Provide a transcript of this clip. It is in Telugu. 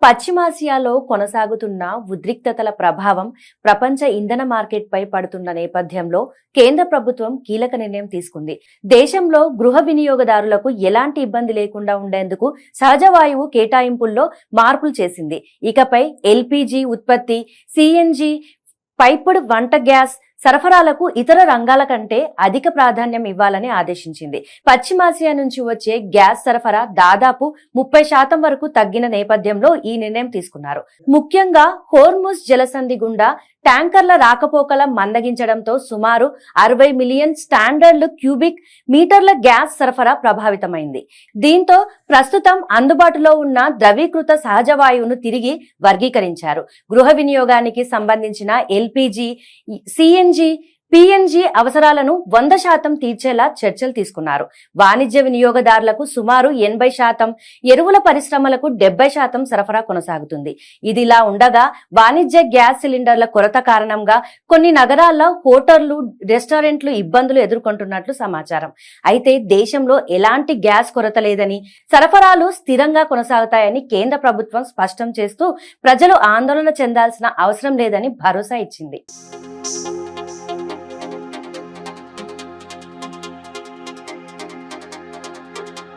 పశ్చిమాసియాలో కొనసాగుతున్న ఉద్రిక్తతల ప్రభావం ప్రపంచ ఇంధన మార్కెట్పై పడుతున్న నేపథ్యంలో కేంద్ర ప్రభుత్వం కీలక నిర్ణయం తీసుకుంది. దేశంలో గృహ వినియోగదారులకు ఎలాంటి ఇబ్బంది లేకుండా ఉండేందుకు సహజ వాయువు కేటాయింపుల్లో మార్పులు చేసింది. ఇకపై ఎల్పీజీ ఉత్పత్తి, సిఎన్జి, పైపుడ్ వంట గ్యాస్ సరఫరాలకు ఇతర రంగాల కంటే అధిక ప్రాధాన్యం ఇవ్వాలని ఆదేశించింది. పశ్చిమాసియా నుంచి వచ్చే గ్యాస్ సరఫరా దాదాపు 30% వరకు తగ్గిన నేపథ్యంలో ఈ నిర్ణయం తీసుకున్నారు. ముఖ్యంగా హోర్ముజ్ జలసంధి గుండా ట్యాంకర్ల రాకపోకల మందగించడంతో సుమారు 60 మిలియన్ స్టాండర్డ్ క్యూబిక్ మీటర్ల గ్యాస్ సరఫరా ప్రభావితమైంది. దీంతో ప్రస్తుతం అందుబాటులో ఉన్న ద్రవీకృత సహజ వాయువును తిరిగి వర్గీకరించారు. గృహ వినియోగానికి సంబంధించిన ఎల్పీజీ, సిఎన్జి, పిఎన్జి అవసరాలను 100% తీర్చేలా చర్చలు తీసుకున్నారు. వాణిజ్య వినియోగదారులకు సుమారు 80%, ఎరువుల పరిశ్రమలకు 70% సరఫరా కొనసాగుతుంది. ఇదిలా ఉండగా వాణిజ్య గ్యాస్ సిలిండర్ల కొరత కారణంగా కొన్ని నగరాల్లో హోటళ్లు, రెస్టారెంట్లు ఇబ్బందులు ఎదుర్కొంటున్నట్లు సమాచారం. అయితే దేశంలో ఎలాంటి గ్యాస్ కొరత లేదని, సరఫరాలు స్థిరంగా కొనసాగుతాయని కేంద్ర ప్రభుత్వం స్పష్టం చేస్తూ ప్రజలు ఆందోళన చెందాల్సిన అవసరం లేదని భరోసా ఇచ్చింది.